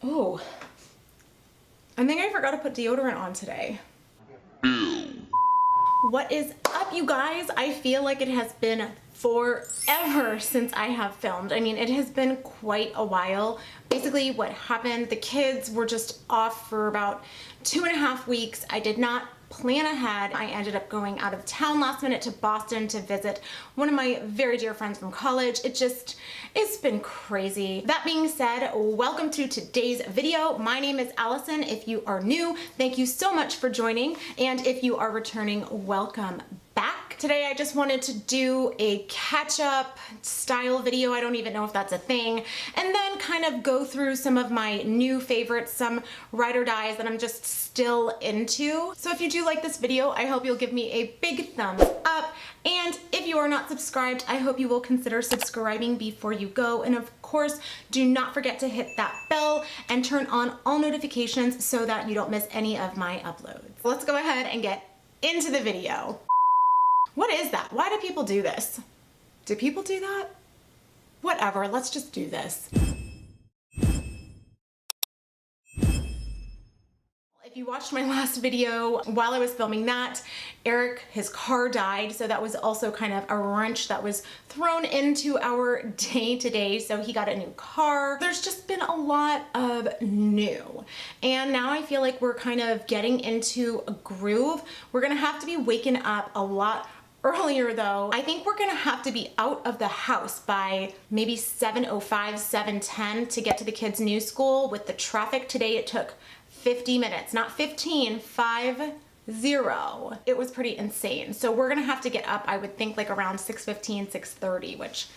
Oh, I think I forgot to put deodorant on today. What is up, you guys? I feel like it has been forever since I have filmed. I mean, it has been quite a while. Basically what happened, the kids were just off for about 2.5 weeks. I did not plan ahead. I ended up going out of town last minute to Boston to visit one of my very dear friends from college. It's been crazy. That being said, welcome to today's video. My name is Allison. If you are new, thank you so much for joining. And if you are returning, welcome back. Today I just wanted to do a catch-up style video. I don't even know if that's a thing. And then kind of go through some of my new favorites, some ride or dies that I'm just still into. So if you do like this video, I hope you'll give me a big thumbs up. And if you are not subscribed, I hope you will consider subscribing before you go. And of course, do not forget to hit that bell and turn on all notifications so that you don't miss any of my uploads. Let's go ahead and get into the video. What is that? Why do people do this? Do people do that? Whatever, let's just do this. If you watched my last video, while I was filming that, Eric, his car died, so that was also kind of a wrench that was thrown into our day today. So he got a new car. There's just been a lot of new. And now I feel like we're kind of getting into a groove. We're gonna have to be waking up a lot earlier though. I think we're gonna have to be out of the house by maybe 7:05, 7:10 to get to the kids' new school. With the traffic today, it took 50 minutes, not 15, 50. It was pretty insane. So we're gonna have to get up, I would think, like around 6:15, 6:30, which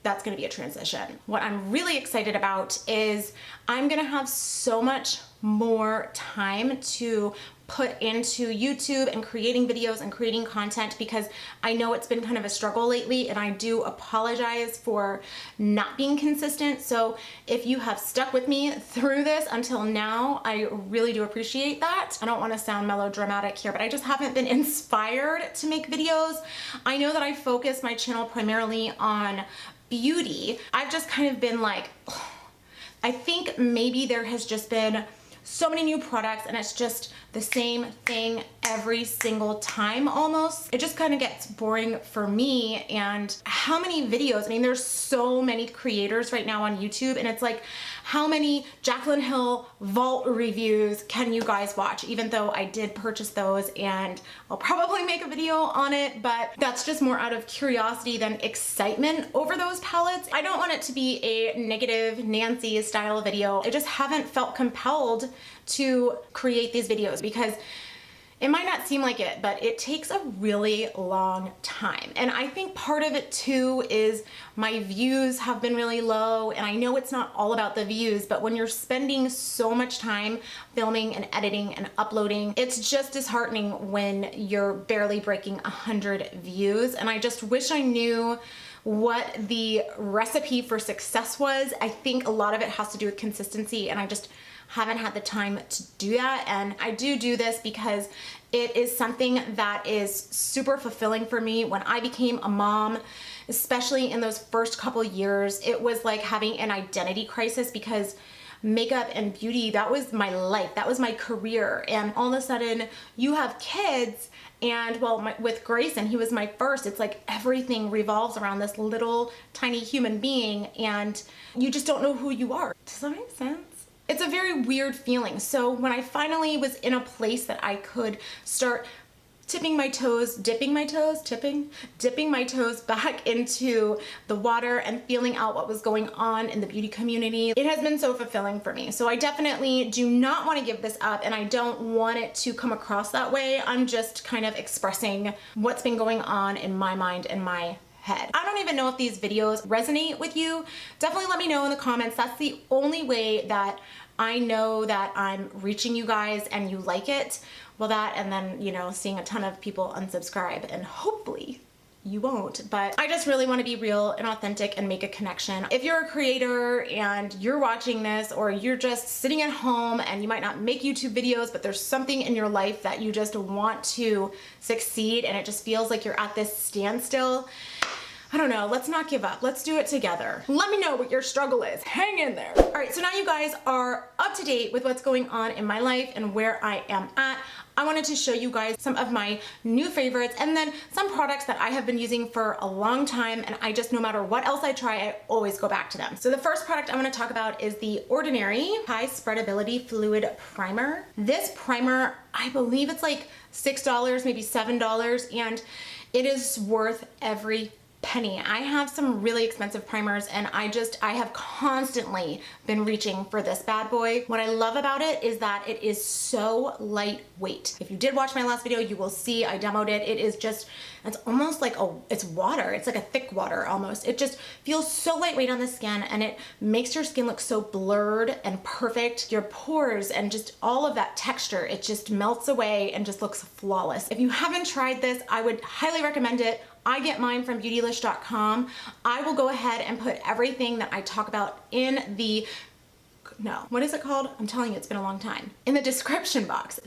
that's gonna be a transition. What I'm really excited about is I'm gonna have so much more time to put into YouTube and creating videos and creating content, because I know it's been kind of a struggle lately, and I do apologize for not being consistent. So if you have stuck with me through this until now, I really do appreciate that. I don't want to sound melodramatic here, but I just haven't been inspired to make videos. I know that I focus my channel primarily on beauty. I've just kind of been like, I think maybe there has just been so many new products and it's just the same thing every single time almost. It just kind of gets boring for me. And how many videos? I mean, there's so many creators right now on YouTube, and it's like, how many Jaclyn Hill vault reviews can you guys watch? Even though I did purchase those and I'll probably make a video on it, but that's just more out of curiosity than excitement over those palettes. I don't want it to be a negative Nancy style video. I just haven't felt compelled to create these videos because it might not seem like it, but it takes a really long time. And I think part of it too is my views have been really low, and I know it's not all about the views, but when you're spending so much time filming and editing and uploading, it's just disheartening when you're barely breaking 100 views. And I just wish I knew what the recipe for success was. I think a lot of it has to do with consistency, and I just haven't had the time to do that. And I do this because it is something that is super fulfilling for me. When I became a mom, especially in those first couple years, it was like having an identity crisis, because makeup and beauty, that was my life, that was my career. And all of a sudden you have kids, and well, with Grayson, he was my first, it's like everything revolves around this little tiny human being, and you just don't know who you are. Does that make sense? It's a very weird feeling. So when I finally was in a place that I could start dipping my toes back into the water and feeling out what was going on in the beauty community, it has been so fulfilling for me. So I definitely do not want to give this up, and I don't want it to come across that way. I'm just kind of expressing what's been going on in my mind and my head. I don't even know if these videos resonate with you. Definitely let me know in the comments. That's the only way that I know that I'm reaching you guys and you like it. Well, that, and then, you know, seeing a ton of people unsubscribe, and hopefully you won't. But I just really want to be real and authentic and make a connection. If you're a creator and you're watching this, or you're just sitting at home and you might not make YouTube videos, but there's something in your life that you just want to succeed and it just feels like you're at this standstill, I don't know, let's not give up. Let's do it together. Let me know what your struggle is. Hang in there. All right, so now you guys are up to date with what's going on in my life and where I am at. I wanted to show you guys some of my new favorites and then some products that I have been using for a long time, and I just, no matter what else I try, I always go back to them. So the first product I want to talk about is the Ordinary High Spreadability Fluid Primer. This primer, I believe it's like $6, maybe $7, and it is worth every penny. I have some really expensive primers and I have constantly been reaching for this bad boy. What I love about it is that it is so lightweight. If you did watch my last video, you will see I demoed it. It is just, it's almost like it's water. It's like a thick water almost. It just feels so lightweight on the skin and it makes your skin look so blurred and perfect. Your pores and just all of that texture, it just melts away and just looks flawless. If you haven't tried this, I would highly recommend it. I get mine from beautylish.com. I will go ahead and put everything that I talk about in the, no, what is it called? I'm telling you, it's been a long time. In the description box,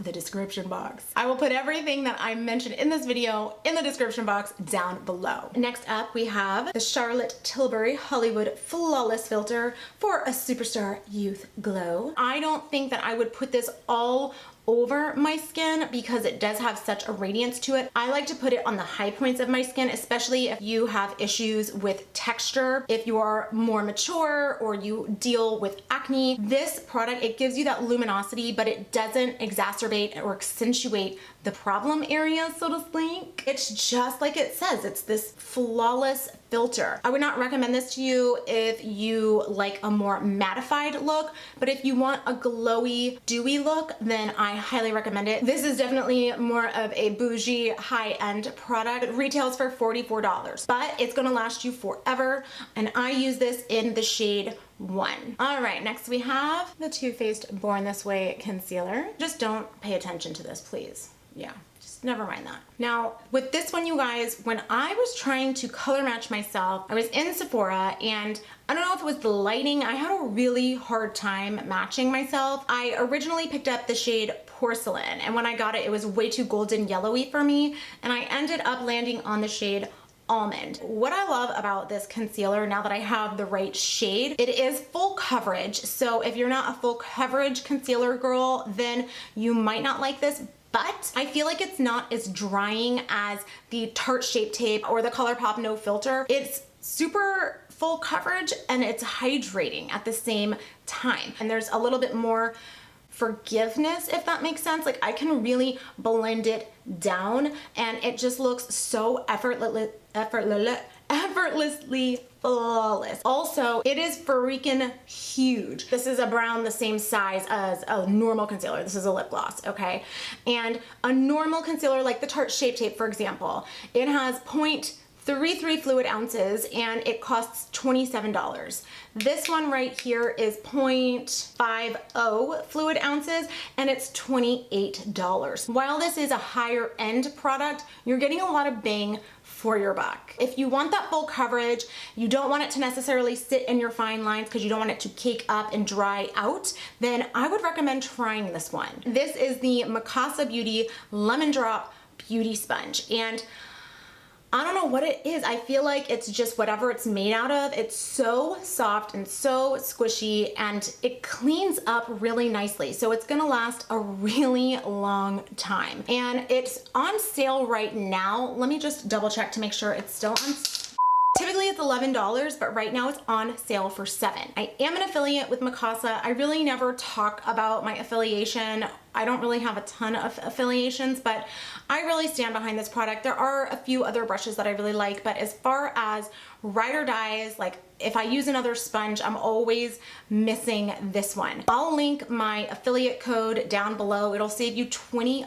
I will put everything that I mentioned in this video in the description box down below. Next up, we have the Charlotte Tilbury Hollywood Flawless Filter for a Superstar Youth Glow. I don't think that I would put this all over my skin because it does have such a radiance to it. I like to put it on the high points of my skin, especially if you have issues with texture, if you are more mature or you deal with acne. This product, it gives you that luminosity, but it doesn't exacerbate or accentuate the problem area, so to speak. It's just like it says, it's this flawless filter. I would not recommend this to you if you like a more mattified look, but if you want a glowy, dewy look, then I highly recommend it. This is definitely more of a bougie, high-end product. It retails for $44, but it's gonna last you forever, and I use this in the shade 1. All right, next we have the Too Faced Born This Way Concealer. Just don't pay attention to this, please. Yeah, just never mind that. Now, with this one, you guys, when I was trying to color match myself, I was in Sephora and I don't know if it was the lighting, I had a really hard time matching myself. I originally picked up the shade Porcelain, and when I got it, it was way too golden yellowy for me, and I ended up landing on the shade Almond. What I love about this concealer, now that I have the right shade, it is full coverage. So if you're not a full coverage concealer girl, then you might not like this, but I feel like it's not as drying as the Tarte Shape Tape or the Colourpop No Filter. It's super full coverage and it's hydrating at the same time. And there's a little bit more forgiveness, if that makes sense. Like I can really blend it down and it just looks so effortlessly flawless. Also, it is freaking huge. This is a brown the same size as a normal concealer. This is a lip gloss, okay? And a normal concealer like the Tarte Shape Tape, for example, it has 0.33 fluid ounces and it costs $27. This one right here is 0.50 fluid ounces and it's $28. While this is a higher end product, you're getting a lot of bang for your buck. If you want that full coverage, you don't want it to necessarily sit in your fine lines because you don't want it to cake up and dry out, then I would recommend trying this one. This is the Mikasa Beauty Lemon Drop Beauty Sponge, and I don't know what it is. I feel like it's just whatever it's made out of. It's so soft and so squishy and it cleans up really nicely. So it's gonna last a really long time. And it's on sale right now. Let me just double check to make sure it's still on. Typically it's $11, but right now it's on sale for $7. I am an affiliate with Mikasa. I really never talk about my affiliation. I don't really have a ton of affiliations, but I really stand behind this product. There are a few other brushes that I really like, but as far as ride or dies, like if I use another sponge, I'm always missing this one. I'll link my affiliate code down below. It'll save you 25%.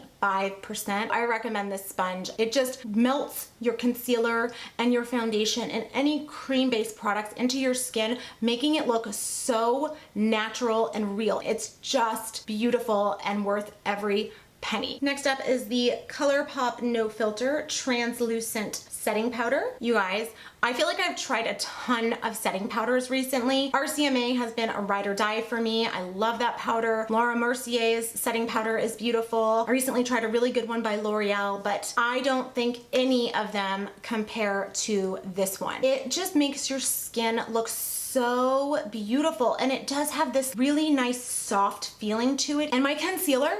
I recommend this sponge. It just melts your concealer and your foundation and any cream-based products into your skin, making it look so natural and real. It's just beautiful and worth every penny. Next up is the Colourpop No Filter Translucent Setting Powder. You guys, I feel like I've tried a ton of setting powders recently. RCMA has been a ride or die for me. I love that powder. Laura Mercier's setting powder is beautiful. I recently tried a really good one by L'Oreal, but I don't think any of them compare to this one. It just makes your skin look so beautiful, and it does have this really nice soft feeling to it, and my concealer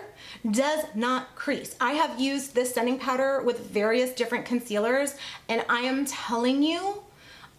does not crease. I have used this setting powder with various different concealers, and I am telling you,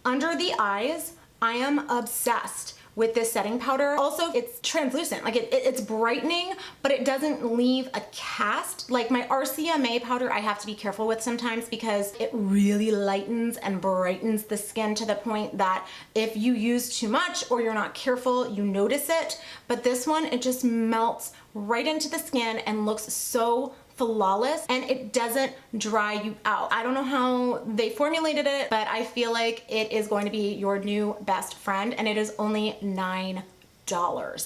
under the eyes, I am obsessed with this setting powder. Also, it's translucent, like it's brightening, but it doesn't leave a cast. Like my RCMA powder, I have to be careful with sometimes because it really lightens and brightens the skin to the point that if you use too much or you're not careful, you notice it. But this one, it just melts right into the skin and looks so flawless, and it doesn't dry you out. I don't know how they formulated it, but I feel like it is going to be your new best friend, and it is only $9.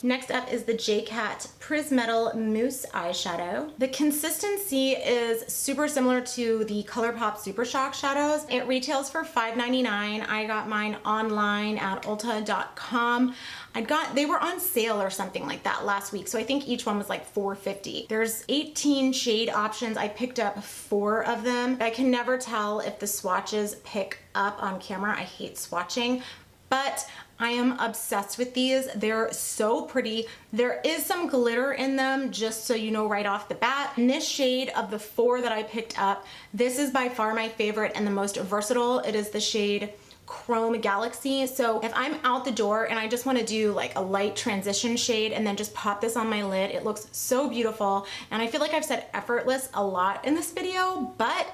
Next up is the J.Cat Pris-Metal Mousse eyeshadow. The consistency is super similar to the Colourpop Super Shock shadows. It retails for $5.99. I got mine online at ulta.com. They were on sale or something like that last week, so I think each one was like $4.50. There's 18 shade options. I picked up 4 of them. I can never tell if the swatches pick up on camera. I hate swatching, but I am obsessed with these. They're so pretty. There is some glitter in them, just so you know right off the bat. And this shade of the 4 that I picked up, this is by far my favorite and the most versatile. It is the shade Chrome Galaxy. So if I'm out the door and I just want to do like a light transition shade and then just pop this on my lid, it looks so beautiful. And I feel like I've said effortless a lot in this video, but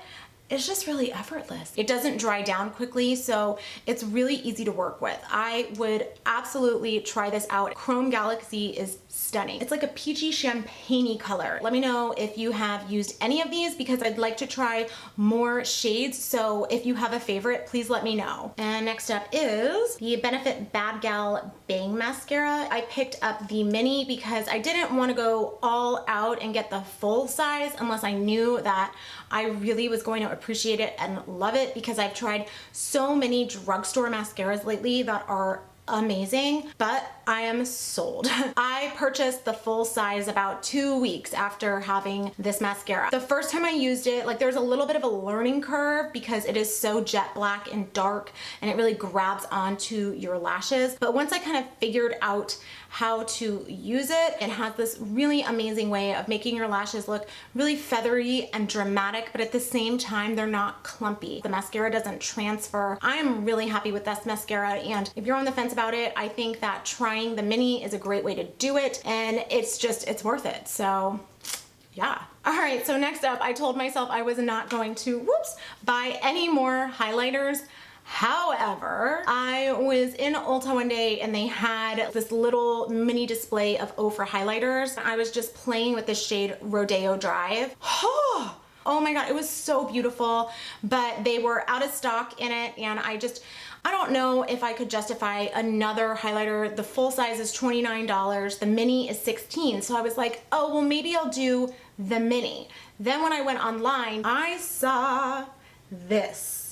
it's just really effortless. It doesn't dry down quickly, so it's really easy to work with. I would absolutely try this out. Chrome Galaxy is stunning. It's like a peachy champagne-y color. Let me know if you have used any of these because I'd like to try more shades. So if you have a favorite, please let me know. And next up is the Benefit Bad Gal Bang Mascara. I picked up the mini because I didn't want to go all out and get the full size unless I knew that I really was going to appreciate it and love it, because I've tried so many drugstore mascaras lately that are amazing, but I am sold. I purchased the full size about 2 weeks after having this mascara. The first time I used it, like there's a little bit of a learning curve because it is so jet black and dark and it really grabs onto your lashes. But once I kind of figured out how to use it, it has this really amazing way of making your lashes look really feathery and dramatic, but at the same time, they're not clumpy. The mascara doesn't transfer. I'm really happy with this mascara, and if you're on the fence about it, I think that trying the mini is a great way to do it, and it's worth it. So yeah. All right, so next up, I told myself I was not going to, buy any more highlighters. However, I was in Ulta one day and they had this little mini display of Ofra highlighters. I was just playing with the shade Rodeo Drive. Oh my God, it was so beautiful, but they were out of stock in it, and I don't know if I could justify another highlighter. The full size is $29, the mini is $16. So I was like, oh, well, maybe I'll do the mini. Then when I went online, I saw this.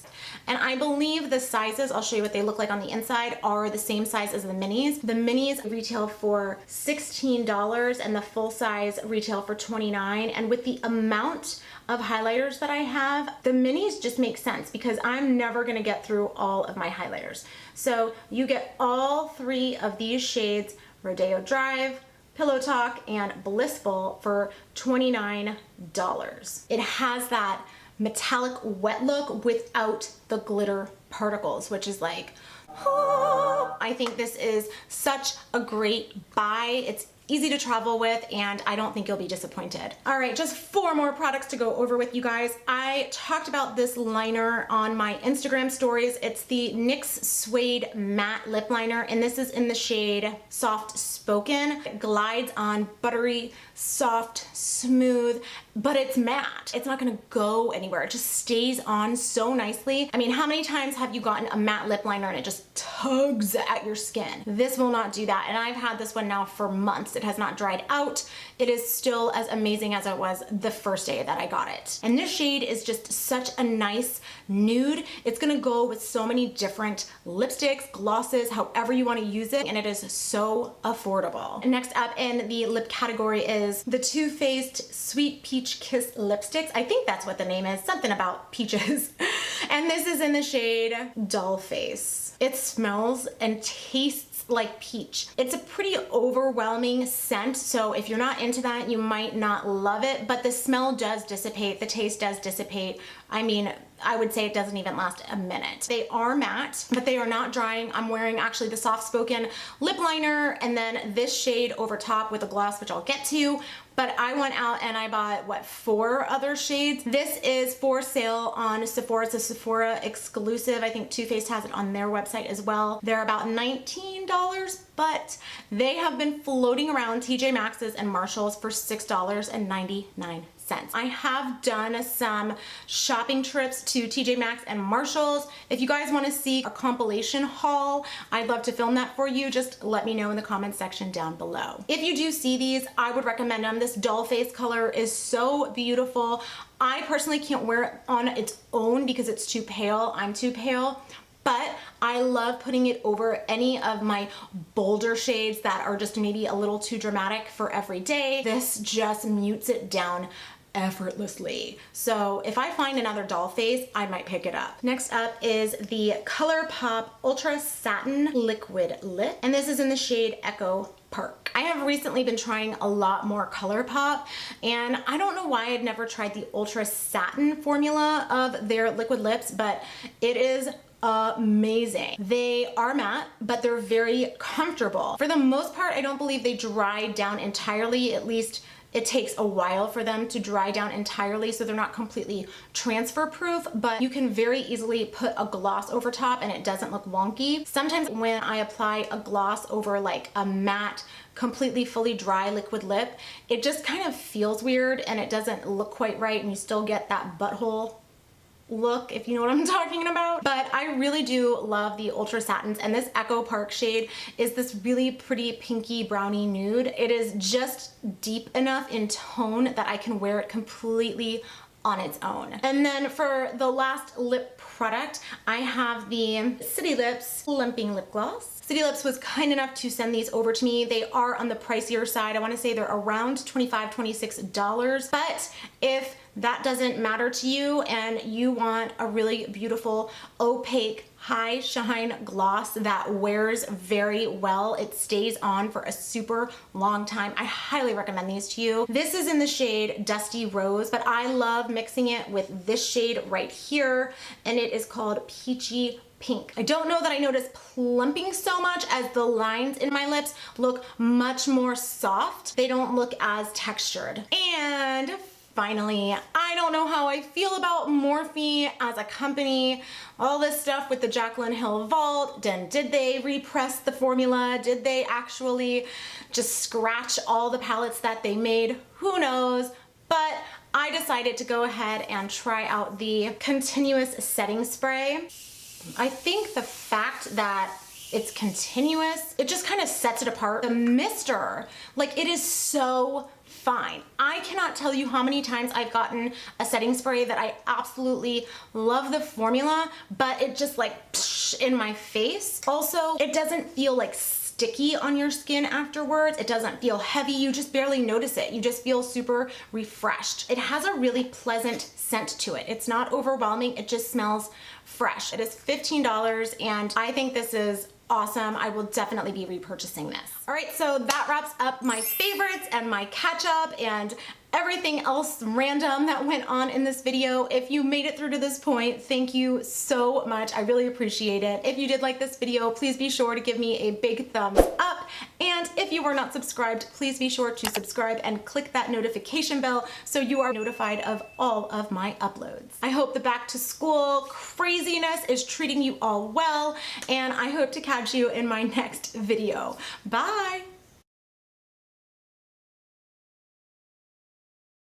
And I believe the sizes, I'll show you what they look like on the inside, are the same size as the minis. The minis retail for $16 and the full size retail for $29. And with the amount of highlighters that I have, the minis just make sense because I'm never gonna get through all of my highlighters. So you get all 3 of these shades, Rodeo Drive, Pillow Talk, and Blissful, for $29. It has that metallic wet look without the glitter particles, which is like, I think this is such a great buy. It's easy to travel with, and I don't think you'll be disappointed. All right, just 4 more products to go over with you guys. I talked about this liner on my Instagram stories. It's the NYX Suede Matte Lip Liner, and this is in the shade Soft Spoken. It glides on buttery, soft, smooth, but it's matte. It's not gonna go anywhere. It just stays on so nicely. I mean, how many times have you gotten a matte lip liner and it just tugs at your skin? This will not do that, and I've had this one now for months. It has not dried out. It is still as amazing as it was the first day that I got it. And this shade is just such a nice nude. It's gonna go with so many different lipsticks, glosses, however you want to use it, and it is so affordable. Next up in the lip category is the Too Faced Sweet Peach Kiss lipsticks. I think that's what the name is, something about peaches. And this is in the shade Doll Face. It smells and tastes like peach. It's a pretty overwhelming scent, so if you're not into that, you might not love it, but the smell does dissipate, the taste does dissipate. I mean, I would say it doesn't even last a minute. They are matte, but they are not drying. I'm wearing actually the soft spoken lip liner and then this shade over top with a gloss, which I'll get to. But I went out and I bought, what, 4 other shades. This is for sale on Sephora. It's a Sephora exclusive. I think Too Faced has it on their website as well. They're about $19, but they have been floating around TJ Maxx's and Marshall's for $6.99. I have done some shopping trips to TJ Maxx and Marshall's. If you guys want to see a compilation haul, I'd love to film that for you. Just let me know in the comments section down below. If you do see these, I would recommend them. This doll face color is so beautiful. I personally can't wear it on its own because it's too pale. I'm too pale. But I love putting it over any of my bolder shades that are just maybe a little too dramatic for every day. This just mutes it down effortlessly. So if I find another doll face, I might pick it up. Next up is the Colourpop Ultra Satin Liquid Lip, and this is in the shade Echo Park. I have recently been trying a lot more Colourpop, and I don't know why I'd never tried the Ultra Satin formula of their liquid lips, but it is amazing. They are matte, but they're very comfortable. For the most part, I don't believe they dry down entirely. At least it takes a while for them to dry down entirely, so they're not completely transfer proof, but you can very easily put a gloss over top and it doesn't look wonky. Sometimes when I apply a gloss over like a matte, completely fully dry liquid lip, it just kind of feels weird and it doesn't look quite right, and you still get that butthole look, if you know what I'm talking about. But I really do love the Ultra Satins, and this Echo Park shade is this really pretty pinky brownie nude. It is just deep enough in tone that I can wear it completely on its own. And then for the last lip product, I have the City Lips Plumping Lip Gloss. City Lips was kind enough to send these over to me. They are on the pricier side. I want to say they're around $25, $26. But if that doesn't matter to you and you want a really beautiful opaque high shine gloss that wears very well, it stays on for a super long time, I highly recommend these to you. This is in the shade Dusty Rose, but I love mixing it with this shade right here, and it is called Peachy Pink. I don't know that I notice plumping so much, as the lines in my lips look much more soft. They don't look as textured. And finally, I don't know how I feel about Morphe as a company. All this stuff with the Jaclyn Hill Vault, then did they repress the formula? Did they actually just scratch all the palettes that they made? Who knows? But I decided to go ahead and try out the continuous setting spray. I think the fact that it's continuous, it just kind of sets it apart. The mister, like, it is so fine. I cannot tell you how many times I've gotten a setting spray that I absolutely love the formula, but it just like psh, in my face. Also, it doesn't feel like sticky on your skin afterwards. It doesn't feel heavy. You just barely notice it. You just feel super refreshed. It has a really pleasant scent to it. It's not overwhelming. It just smells fresh. It is $15, and I think this is awesome. I will definitely be repurchasing this. All right, so that wraps up my favorites and my catch up and everything else random that went on in this video. If you made it through to this point, thank you so much. I really appreciate it. If you did like this video, please be sure to give me a big thumbs up. And if you are not subscribed, please be sure to subscribe and click that notification bell so you are notified of all of my uploads. I hope the back to school craziness is treating you all well, and I hope to catch you in my next video. Bye!